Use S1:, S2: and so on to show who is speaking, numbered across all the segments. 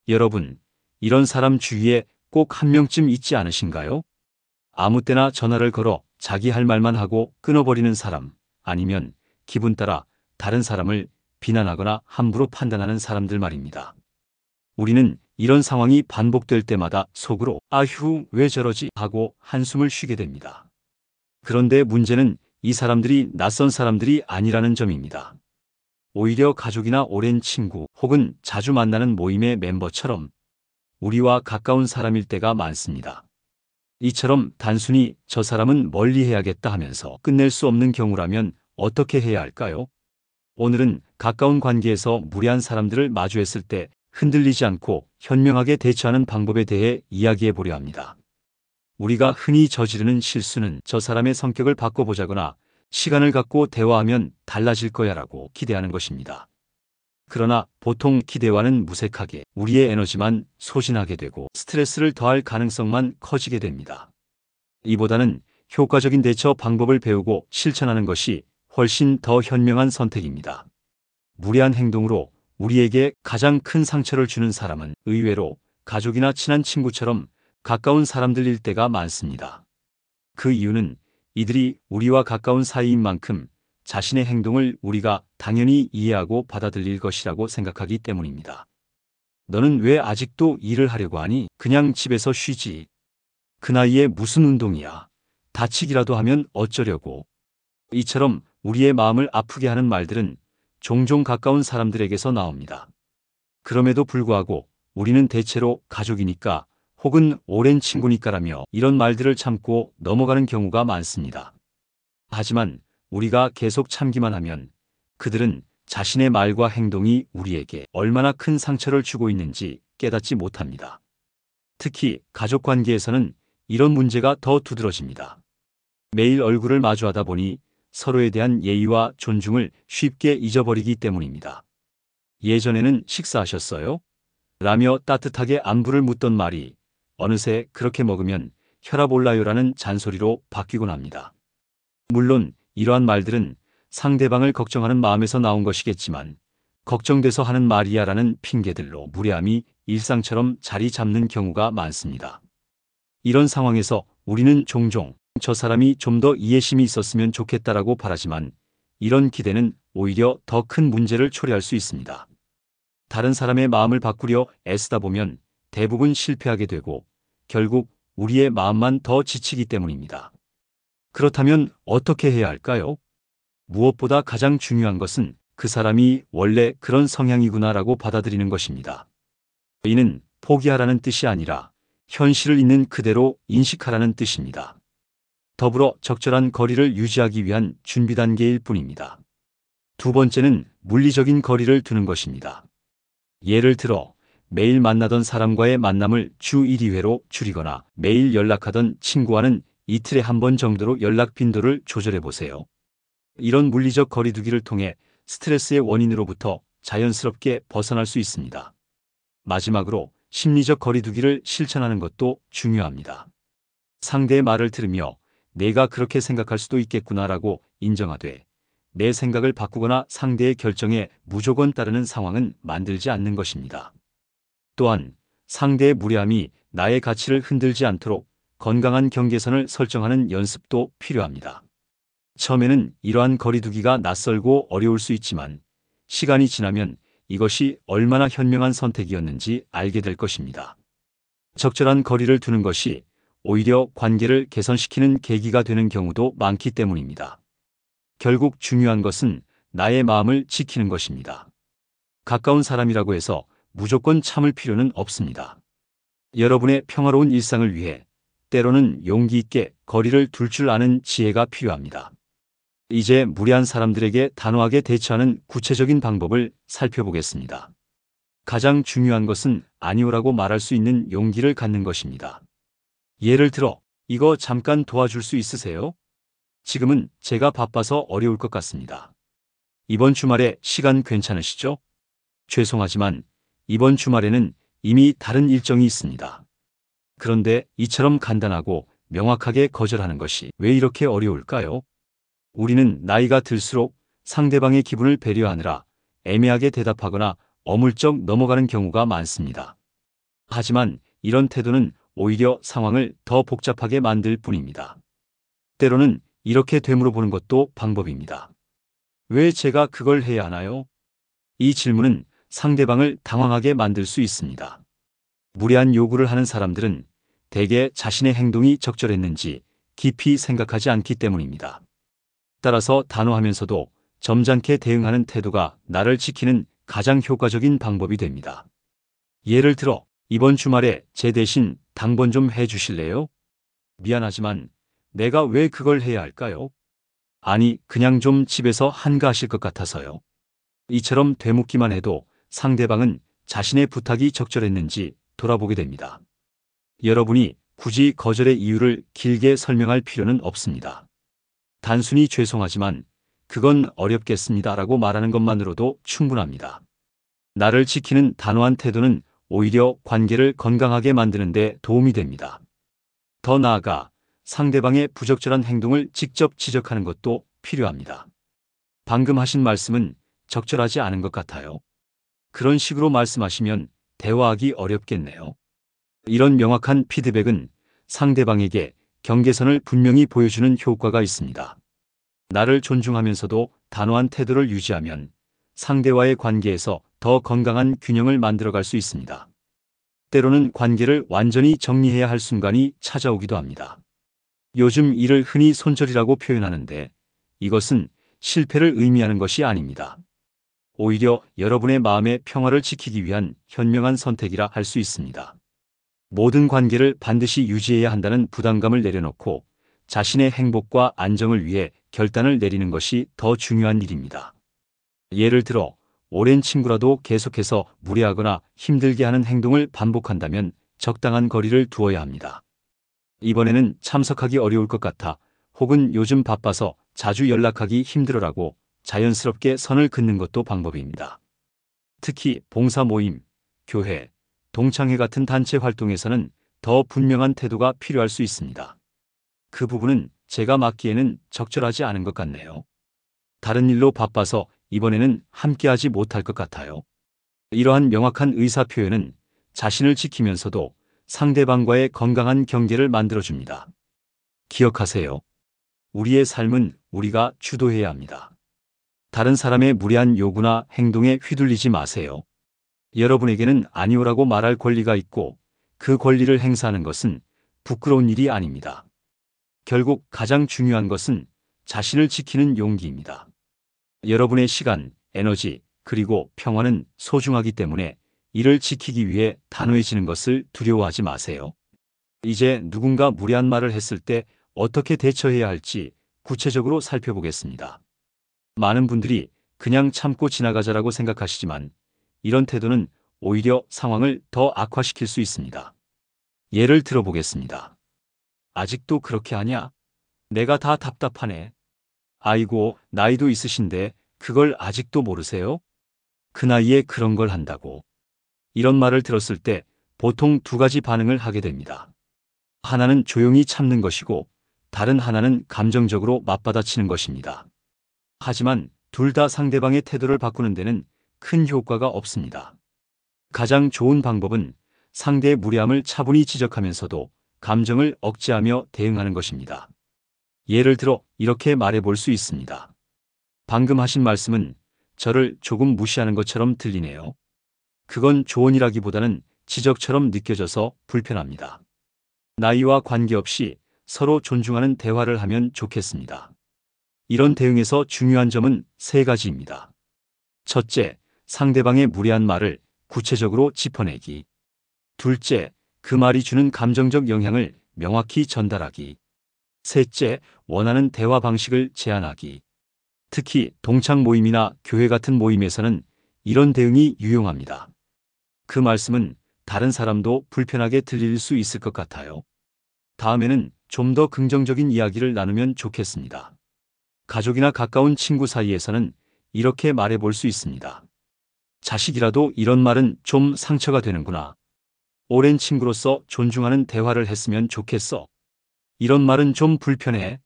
S1: 여러분, 이런 사람 주위에 꼭 한 명쯤 있지 않으신가요? 아무 때나 전화를 걸어 자기 할 말만 하고 끊어버리는 사람, 아니면 기분 따라 다른 사람을 비난하거나 함부로 판단하는 사람들 말입니다. 우리는 이런 상황이 반복될 때마다 속으로 아휴, 왜 저러지? 하고 한숨을 쉬게 됩니다. 그런데 문제는 이 사람들이 낯선 사람들이 아니라는 점입니다. 오히려 가족이나 오랜 친구 혹은 자주 만나는 모임의 멤버처럼 우리와 가까운 사람일 때가 많습니다. 이처럼 단순히 저 사람은 멀리 해야겠다 하면서 끝낼 수 없는 경우라면 어떻게 해야 할까요? 오늘은 가까운 관계에서 무례한 사람들을 마주했을 때 흔들리지 않고 현명하게 대처하는 방법에 대해 이야기해 보려 합니다. 우리가 흔히 저지르는 실수는 저 사람의 성격을 바꿔보자거나 시간을 갖고 대화하면 달라질 거야라고 기대하는 것입니다. 그러나 보통 기대와는 무색하게 우리의 에너지만 소진하게 되고 스트레스를 더할 가능성만 커지게 됩니다. 이보다는 효과적인 대처 방법을 배우고 실천하는 것이 훨씬 더 현명한 선택입니다. 무례한 행동으로 우리에게 가장 큰 상처를 주는 사람은 의외로 가족이나 친한 친구처럼 가까운 사람들일 때가 많습니다. 그 이유는 이들이 우리와 가까운 사이인 만큼 자신의 행동을 우리가 당연히 이해하고 받아들일 것이라고 생각하기 때문입니다. 너는 왜 아직도 일을 하려고 하니? 그냥 집에서 쉬지. 그 나이에 무슨 운동이야. 다치기라도 하면 어쩌려고. 이처럼 우리의 마음을 아프게 하는 말들은 종종 가까운 사람들에게서 나옵니다. 그럼에도 불구하고 우리는 대체로 가족이니까 혹은 오랜 친구니까라며 이런 말들을 참고 넘어가는 경우가 많습니다. 하지만 우리가 계속 참기만 하면 그들은 자신의 말과 행동이 우리에게 얼마나 큰 상처를 주고 있는지 깨닫지 못합니다. 특히 가족 관계에서는 이런 문제가 더 두드러집니다. 매일 얼굴을 마주하다 보니 서로에 대한 예의와 존중을 쉽게 잊어버리기 때문입니다. 예전에는 식사하셨어요? 라며 따뜻하게 안부를 묻던 말이 어느새 그렇게 먹으면 혈압 올라요라는 잔소리로 바뀌곤 합니다. 물론 이러한 말들은 상대방을 걱정하는 마음에서 나온 것이겠지만 걱정돼서 하는 말이야라는 핑계들로 무례함이 일상처럼 자리 잡는 경우가 많습니다. 이런 상황에서 우리는 종종 저 사람이 좀 더 이해심이 있었으면 좋겠다라고 바라지만 이런 기대는 오히려 더 큰 문제를 초래할 수 있습니다. 다른 사람의 마음을 바꾸려 애쓰다 보면 대부분 실패하게 되고 결국 우리의 마음만 더 지치기 때문입니다. 그렇다면 어떻게 해야 할까요? 무엇보다 가장 중요한 것은 그 사람이 원래 그런 성향이구나라고 받아들이는 것입니다. 이는 포기하라는 뜻이 아니라 현실을 있는 그대로 인식하라는 뜻입니다. 더불어 적절한 거리를 유지하기 위한 준비 단계일 뿐입니다. 두 번째는 물리적인 거리를 두는 것입니다. 예를 들어 매일 만나던 사람과의 만남을 주 1, 2회로 줄이거나 매일 연락하던 친구와는 이틀에 한 번 정도로 연락 빈도를 조절해 보세요. 이런 물리적 거리두기를 통해 스트레스의 원인으로부터 자연스럽게 벗어날 수 있습니다. 마지막으로 심리적 거리두기를 실천하는 것도 중요합니다. 상대의 말을 들으며 내가 그렇게 생각할 수도 있겠구나라고 인정하되 내 생각을 바꾸거나 상대의 결정에 무조건 따르는 상황은 만들지 않는 것입니다. 또한 상대의 무례함이 나의 가치를 흔들지 않도록 건강한 경계선을 설정하는 연습도 필요합니다. 처음에는 이러한 거리두기가 낯설고 어려울 수 있지만 시간이 지나면 이것이 얼마나 현명한 선택이었는지 알게 될 것입니다. 적절한 거리를 두는 것이 오히려 관계를 개선시키는 계기가 되는 경우도 많기 때문입니다. 결국 중요한 것은 나의 마음을 지키는 것입니다. 가까운 사람이라고 해서 무조건 참을 필요는 없습니다. 여러분의 평화로운 일상을 위해 때로는 용기 있게 거리를 둘 줄 아는 지혜가 필요합니다. 이제 무례한 사람들에게 단호하게 대처하는 구체적인 방법을 살펴보겠습니다. 가장 중요한 것은 아니오라고 말할 수 있는 용기를 갖는 것입니다. 예를 들어, 이거 잠깐 도와줄 수 있으세요? 지금은 제가 바빠서 어려울 것 같습니다. 이번 주말에 시간 괜찮으시죠? 죄송하지만 이번 주말에는 이미 다른 일정이 있습니다. 그런데 이처럼 간단하고 명확하게 거절하는 것이 왜 이렇게 어려울까요? 우리는 나이가 들수록 상대방의 기분을 배려하느라 애매하게 대답하거나 어물쩍 넘어가는 경우가 많습니다. 하지만 이런 태도는 오히려 상황을 더 복잡하게 만들 뿐입니다. 때로는 이렇게 되물어보는 것도 방법입니다. 왜 제가 그걸 해야 하나요? 이 질문은 상대방을 당황하게 만들 수 있습니다. 무리한 요구를 하는 사람들은 대개 자신의 행동이 적절했는지 깊이 생각하지 않기 때문입니다. 따라서 단호하면서도 점잖게 대응하는 태도가 나를 지키는 가장 효과적인 방법이 됩니다. 예를 들어, 이번 주말에 제 대신 당번 좀 해주실래요? 미안하지만 내가 왜 그걸 해야 할까요? 아니, 그냥 좀 집에서 한가하실 것 같아서요. 이처럼 되묻기만 해도 상대방은 자신의 부탁이 적절했는지 돌아보게 됩니다. 여러분이 굳이 거절의 이유를 길게 설명할 필요는 없습니다. 단순히 죄송하지만 그건 어렵겠습니다라고 말하는 것만으로도 충분합니다. 나를 지키는 단호한 태도는 오히려 관계를 건강하게 만드는 데 도움이 됩니다. 더 나아가 상대방의 부적절한 행동을 직접 지적하는 것도 필요합니다. 방금 하신 말씀은 적절하지 않은 것 같아요. 그런 식으로 말씀하시면 대화하기 어렵겠네요. 이런 명확한 피드백은 상대방에게 경계선을 분명히 보여주는 효과가 있습니다. 나를 존중하면서도 단호한 태도를 유지하면 상대와의 관계에서 더 건강한 균형을 만들어갈 수 있습니다. 때로는 관계를 완전히 정리해야 할 순간이 찾아오기도 합니다. 요즘 이를 흔히 손절이라고 표현하는데 이것은 실패를 의미하는 것이 아닙니다. 오히려 여러분의 마음의 평화를 지키기 위한 현명한 선택이라 할 수 있습니다. 모든 관계를 반드시 유지해야 한다는 부담감을 내려놓고 자신의 행복과 안정을 위해 결단을 내리는 것이 더 중요한 일입니다. 예를 들어, 오랜 친구라도 계속해서 무례하거나 힘들게 하는 행동을 반복한다면 적당한 거리를 두어야 합니다. 이번에는 참석하기 어려울 것 같아, 혹은 요즘 바빠서 자주 연락하기 힘들어라고 자연스럽게 선을 긋는 것도 방법입니다. 특히 봉사 모임, 교회, 동창회 같은 단체 활동에서는 더 분명한 태도가 필요할 수 있습니다. 그 부분은 제가 맡기에는 적절하지 않은 것 같네요. 다른 일로 바빠서 이번에는 함께하지 못할 것 같아요. 이러한 명확한 의사표현은 자신을 지키면서도 상대방과의 건강한 경계를 만들어줍니다. 기억하세요. 우리의 삶은 우리가 주도해야 합니다. 다른 사람의 무리한 요구나 행동에 휘둘리지 마세요. 여러분에게는 아니오라고 말할 권리가 있고 그 권리를 행사하는 것은 부끄러운 일이 아닙니다. 결국 가장 중요한 것은 자신을 지키는 용기입니다. 여러분의 시간, 에너지, 그리고 평화는 소중하기 때문에 이를 지키기 위해 단호해지는 것을 두려워하지 마세요. 이제 누군가 무례한 말을 했을 때 어떻게 대처해야 할지 구체적으로 살펴보겠습니다. 많은 분들이 그냥 참고 지나가자라고 생각하시지만 이런 태도는 오히려 상황을 더 악화시킬 수 있습니다. 예를 들어보겠습니다. 아직도 그렇게 하냐? 내가 다 답답하네. 아이고, 나이도 있으신데 그걸 아직도 모르세요? 그 나이에 그런 걸 한다고. 이런 말을 들었을 때 보통 두 가지 반응을 하게 됩니다. 하나는 조용히 참는 것이고 다른 하나는 감정적으로 맞받아치는 것입니다. 하지만 둘 다 상대방의 태도를 바꾸는 데는 큰 효과가 없습니다. 가장 좋은 방법은 상대의 무례함을 차분히 지적하면서도 감정을 억제하며 대응하는 것입니다. 예를 들어 이렇게 말해볼 수 있습니다. 방금 하신 말씀은 저를 조금 무시하는 것처럼 들리네요. 그건 조언이라기보다는 지적처럼 느껴져서 불편합니다. 나이와 관계없이 서로 존중하는 대화를 하면 좋겠습니다. 이런 대응에서 중요한 점은 세 가지입니다. 첫째, 상대방의 무례한 말을 구체적으로 짚어내기. 둘째, 그 말이 주는 감정적 영향을 명확히 전달하기. 셋째, 원하는 대화 방식을 제안하기. 특히 동창 모임이나 교회 같은 모임에서는 이런 대응이 유용합니다. 그 말씀은 다른 사람도 불편하게 들릴 수 있을 것 같아요. 다음에는 좀 더 긍정적인 이야기를 나누면 좋겠습니다. 가족이나 가까운 친구 사이에서는 이렇게 말해볼 수 있습니다. 자식이라도 이런 말은 좀 상처가 되는구나. 오랜 친구로서 존중하는 대화를 했으면 좋겠어. 이런 말은 좀 불편해.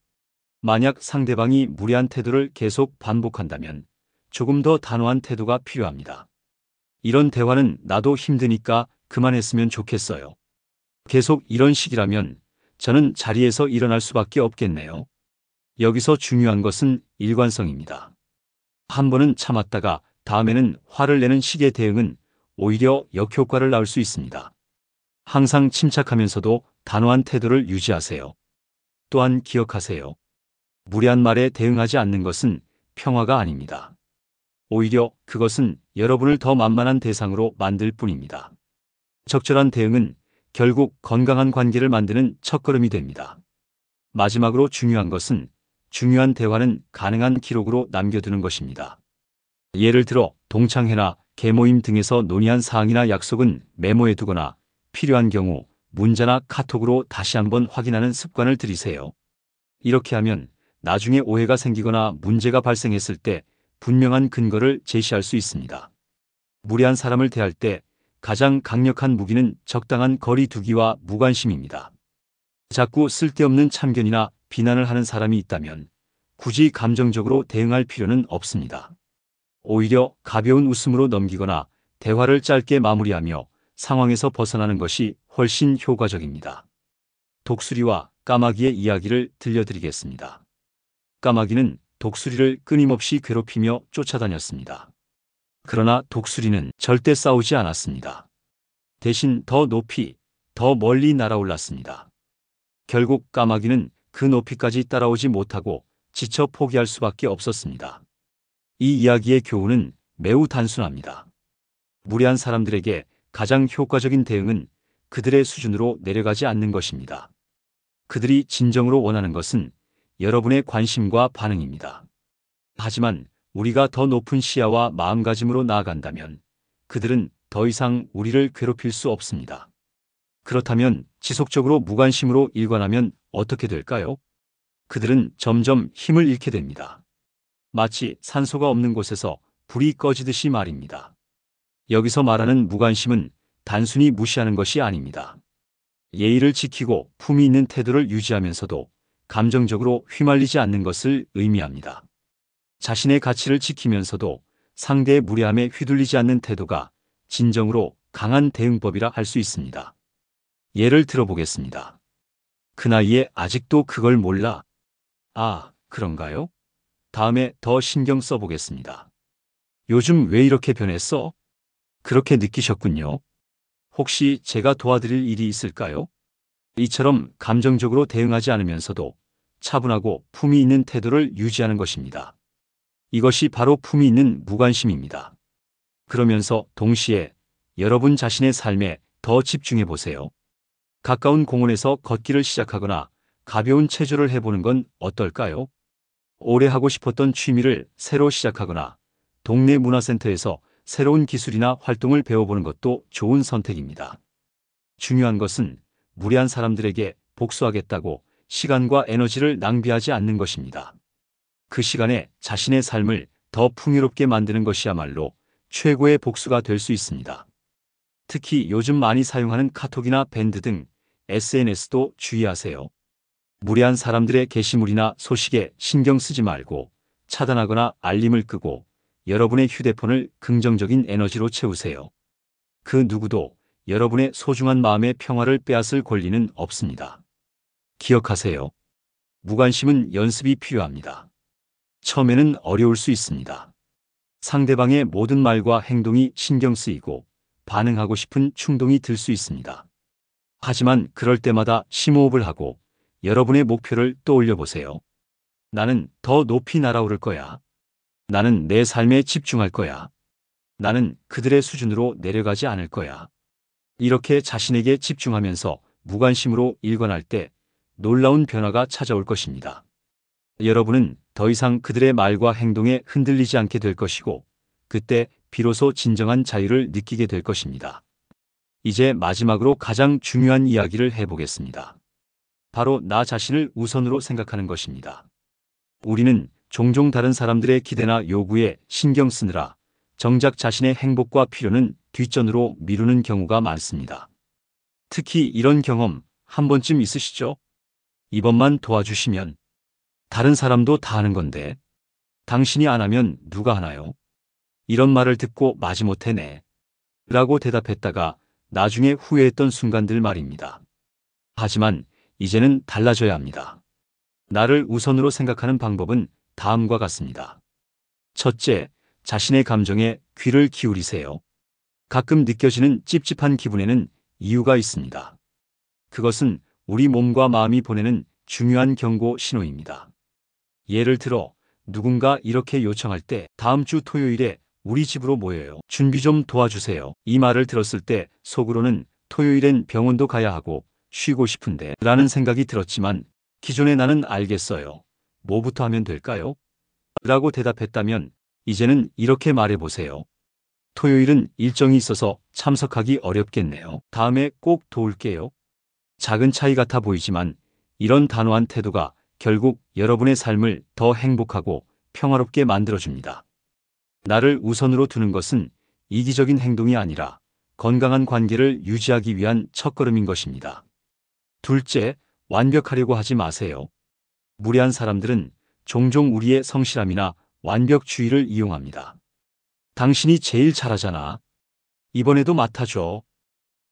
S1: 만약 상대방이 무례한 태도를 계속 반복한다면 조금 더 단호한 태도가 필요합니다. 이런 대화는 나도 힘드니까 그만했으면 좋겠어요. 계속 이런 식이라면 저는 자리에서 일어날 수밖에 없겠네요. 여기서 중요한 것은 일관성입니다. 한 번은 참았다가 다음에는 화를 내는 식의 대응은 오히려 역효과를 낳을 수 있습니다. 항상 침착하면서도 단호한 태도를 유지하세요. 또한 기억하세요. 무례한 말에 대응하지 않는 것은 평화가 아닙니다. 오히려 그것은 여러분을 더 만만한 대상으로 만들 뿐입니다. 적절한 대응은 결국 건강한 관계를 만드는 첫걸음이 됩니다. 마지막으로 중요한 것은 중요한 대화는 가능한 기록으로 남겨두는 것입니다. 예를 들어 동창회나 계모임 등에서 논의한 사항이나 약속은 메모해 두거나 필요한 경우 문자나 카톡으로 다시 한번 확인하는 습관을 들이세요. 이렇게 하면 나중에 오해가 생기거나 문제가 발생했을 때 분명한 근거를 제시할 수 있습니다. 무례한 사람을 대할 때 가장 강력한 무기는 적당한 거리 두기와 무관심입니다. 자꾸 쓸데없는 참견이나 비난을 하는 사람이 있다면 굳이 감정적으로 대응할 필요는 없습니다. 오히려 가벼운 웃음으로 넘기거나 대화를 짧게 마무리하며 상황에서 벗어나는 것이 훨씬 효과적입니다. 독수리와 까마귀의 이야기를 들려드리겠습니다. 까마귀는 독수리를 끊임없이 괴롭히며 쫓아다녔습니다. 그러나 독수리는 절대 싸우지 않았습니다. 대신 더 높이, 더 멀리 날아올랐습니다. 결국 까마귀는 그 높이까지 따라오지 못하고 지쳐 포기할 수밖에 없었습니다. 이 이야기의 교훈은 매우 단순합니다. 무례한 사람들에게 가장 효과적인 대응은 그들의 수준으로 내려가지 않는 것입니다. 그들이 진정으로 원하는 것은 여러분의 관심과 반응입니다. 하지만 우리가 더 높은 시야와 마음가짐으로 나아간다면 그들은 더 이상 우리를 괴롭힐 수 없습니다. 그렇다면 지속적으로 무관심으로 일관하면 어떻게 될까요? 그들은 점점 힘을 잃게 됩니다. 마치 산소가 없는 곳에서 불이 꺼지듯이 말입니다. 여기서 말하는 무관심은 단순히 무시하는 것이 아닙니다. 예의를 지키고 품위 있는 태도를 유지하면서도 감정적으로 휘말리지 않는 것을 의미합니다. 자신의 가치를 지키면서도 상대의 무례함에 휘둘리지 않는 태도가 진정으로 강한 대응법이라 할 수 있습니다. 예를 들어보겠습니다. 그 나이에 아직도 그걸 몰라? 아, 그런가요? 다음에 더 신경 써보겠습니다. 요즘 왜 이렇게 변했어? 그렇게 느끼셨군요. 혹시 제가 도와드릴 일이 있을까요? 이처럼 감정적으로 대응하지 않으면서도 차분하고 품위 있는 태도를 유지하는 것입니다. 이것이 바로 품위 있는 무관심입니다. 그러면서 동시에 여러분 자신의 삶에 더 집중해 보세요. 가까운 공원에서 걷기를 시작하거나 가벼운 체조를 해보는 건 어떨까요? 오래 하고 싶었던 취미를 새로 시작하거나 동네 문화센터에서 새로운 기술이나 활동을 배워보는 것도 좋은 선택입니다. 중요한 것은 무례한 사람들에게 복수하겠다고 시간과 에너지를 낭비하지 않는 것입니다. 그 시간에 자신의 삶을 더 풍요롭게 만드는 것이야말로 최고의 복수가 될 수 있습니다. 특히 요즘 많이 사용하는 카톡이나 밴드 등 SNS도 주의하세요. 무례한 사람들의 게시물이나 소식에 신경 쓰지 말고 차단하거나 알림을 끄고 여러분의 휴대폰을 긍정적인 에너지로 채우세요. 그 누구도 여러분의 소중한 마음의 평화를 빼앗을 권리는 없습니다. 기억하세요. 무관심은 연습이 필요합니다. 처음에는 어려울 수 있습니다. 상대방의 모든 말과 행동이 신경 쓰이고 반응하고 싶은 충동이 들 수 있습니다. 하지만 그럴 때마다 심호흡을 하고 여러분의 목표를 떠올려 보세요. 나는 더 높이 날아오를 거야. 나는 내 삶에 집중할 거야. 나는 그들의 수준으로 내려가지 않을 거야. 이렇게 자신에게 집중하면서 무관심으로 일관할 때 놀라운 변화가 찾아올 것입니다. 여러분은 더 이상 그들의 말과 행동에 흔들리지 않게 될 것이고 그때 비로소 진정한 자유를 느끼게 될 것입니다. 이제 마지막으로 가장 중요한 이야기를 해보겠습니다. 바로 나 자신을 우선으로 생각하는 것입니다. 우리는 종종 다른 사람들의 기대나 요구에 신경 쓰느라 정작 자신의 행복과 필요는 뒷전으로 미루는 경우가 많습니다. 특히 이런 경험 한 번쯤 있으시죠? 이번만 도와주시면 다른 사람도 다 하는 건데 당신이 안 하면 누가 하나요? 이런 말을 듣고 마지못해 네 라고 대답했다가 나중에 후회했던 순간들 말입니다. 하지만 이제는 달라져야 합니다. 나를 우선으로 생각하는 방법은 다음과 같습니다. 첫째, 자신의 감정에 귀를 기울이세요. 가끔 느껴지는 찝찝한 기분에는 이유가 있습니다. 그것은 우리 몸과 마음이 보내는 중요한 경고 신호입니다. 예를 들어 누군가 이렇게 요청할 때 다음 주 토요일에 우리 집으로 모여요. 준비 좀 도와주세요. 이 말을 들었을 때 속으로는 토요일엔 병원도 가야 하고 쉬고 싶은데 라는 생각이 들었지만 기존의 나는 알겠어요. 뭐부터 하면 될까요? 라고 대답했다면 이제는 이렇게 말해보세요. 토요일은 일정이 있어서 참석하기 어렵겠네요. 다음에 꼭 도울게요. 작은 차이 같아 보이지만 이런 단호한 태도가 결국 여러분의 삶을 더 행복하고 평화롭게 만들어줍니다. 나를 우선으로 두는 것은 이기적인 행동이 아니라 건강한 관계를 유지하기 위한 첫걸음인 것입니다. 둘째, 완벽하려고 하지 마세요. 무례한 사람들은 종종 우리의 성실함이나 완벽주의를 이용합니다. 당신이 제일 잘하잖아. 이번에도 맡아줘.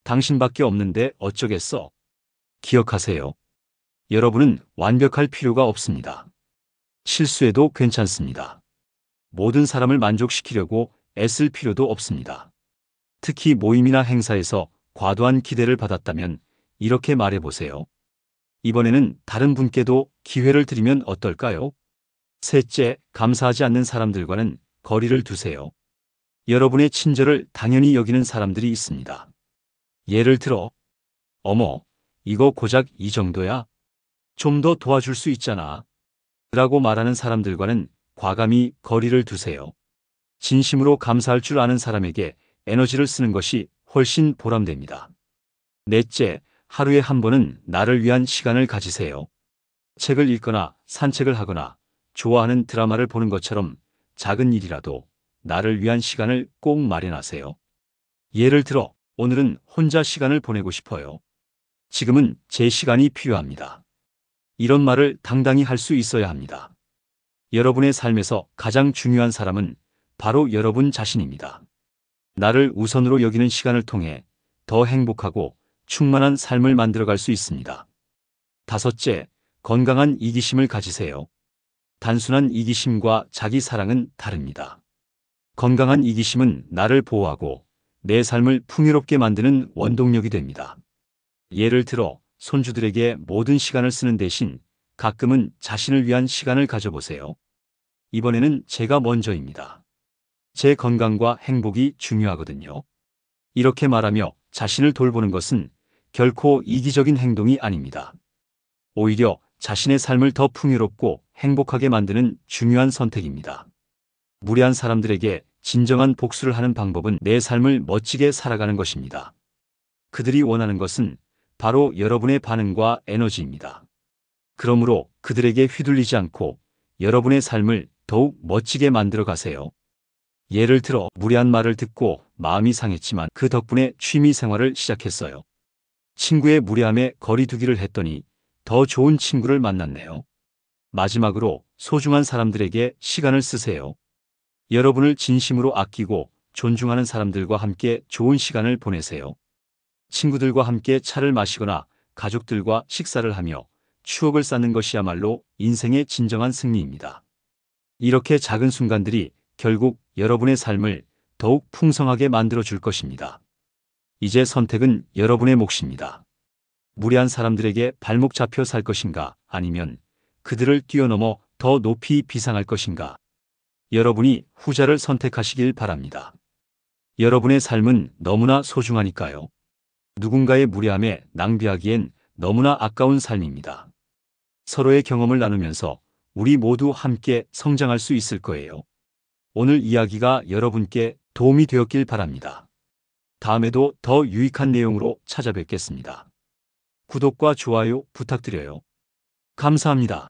S1: 당신밖에 없는데 어쩌겠어. 기억하세요. 여러분은 완벽할 필요가 없습니다. 실수해도 괜찮습니다. 모든 사람을 만족시키려고 애쓸 필요도 없습니다. 특히 모임이나 행사에서 과도한 기대를 받았다면 이렇게 말해보세요. 이번에는 다른 분께도 기회를 드리면 어떨까요? 셋째, 감사하지 않는 사람들과는 거리를 두세요. 여러분의 친절을 당연히 여기는 사람들이 있습니다. 예를 들어, 어머, 이거 고작 이 정도야? 좀 더 도와줄 수 있잖아. 라고 말하는 사람들과는 과감히 거리를 두세요. 진심으로 감사할 줄 아는 사람에게 에너지를 쓰는 것이 훨씬 보람됩니다. 넷째, 하루에 한 번은 나를 위한 시간을 가지세요. 책을 읽거나 산책을 하거나 좋아하는 드라마를 보는 것처럼 작은 일이라도 나를 위한 시간을 꼭 마련하세요. 예를 들어, 오늘은 혼자 시간을 보내고 싶어요. 지금은 제 시간이 필요합니다. 이런 말을 당당히 할 수 있어야 합니다. 여러분의 삶에서 가장 중요한 사람은 바로 여러분 자신입니다. 나를 우선으로 여기는 시간을 통해 더 행복하고 충만한 삶을 만들어갈 수 있습니다. 다섯째, 건강한 이기심을 가지세요. 단순한 이기심과 자기 사랑은 다릅니다. 건강한 이기심은 나를 보호하고 내 삶을 풍요롭게 만드는 원동력이 됩니다. 예를 들어 손주들에게 모든 시간을 쓰는 대신 가끔은 자신을 위한 시간을 가져보세요. 이번에는 제가 먼저입니다. 제 건강과 행복이 중요하거든요. 이렇게 말하며 자신을 돌보는 것은 결코 이기적인 행동이 아닙니다. 오히려 자신의 삶을 더 풍요롭고 행복하게 만드는 중요한 선택입니다. 무례한 사람들에게 진정한 복수를 하는 방법은 내 삶을 멋지게 살아가는 것입니다. 그들이 원하는 것은 바로 여러분의 반응과 에너지입니다. 그러므로 그들에게 휘둘리지 않고 여러분의 삶을 더욱 멋지게 만들어 가세요. 예를 들어 무례한 말을 듣고 마음이 상했지만 그 덕분에 취미 생활을 시작했어요. 친구의 무례함에 거리 두기를 했더니 더 좋은 친구를 만났네요. 마지막으로 소중한 사람들에게 시간을 쓰세요. 여러분을 진심으로 아끼고 존중하는 사람들과 함께 좋은 시간을 보내세요. 친구들과 함께 차를 마시거나 가족들과 식사를 하며 추억을 쌓는 것이야말로 인생의 진정한 승리입니다. 이렇게 작은 순간들이 결국 여러분의 삶을 더욱 풍성하게 만들어줄 것입니다. 이제 선택은 여러분의 몫입니다. 무례한 사람들에게 발목 잡혀 살 것인가 아니면 그들을 뛰어넘어 더 높이 비상할 것인가. 여러분이 후자를 선택하시길 바랍니다. 여러분의 삶은 너무나 소중하니까요. 누군가의 무례함에 낭비하기엔 너무나 아까운 삶입니다. 서로의 경험을 나누면서 우리 모두 함께 성장할 수 있을 거예요. 오늘 이야기가 여러분께 도움이 되었길 바랍니다. 다음에도 더 유익한 내용으로 찾아뵙겠습니다. 구독과 좋아요 부탁드려요. 감사합니다.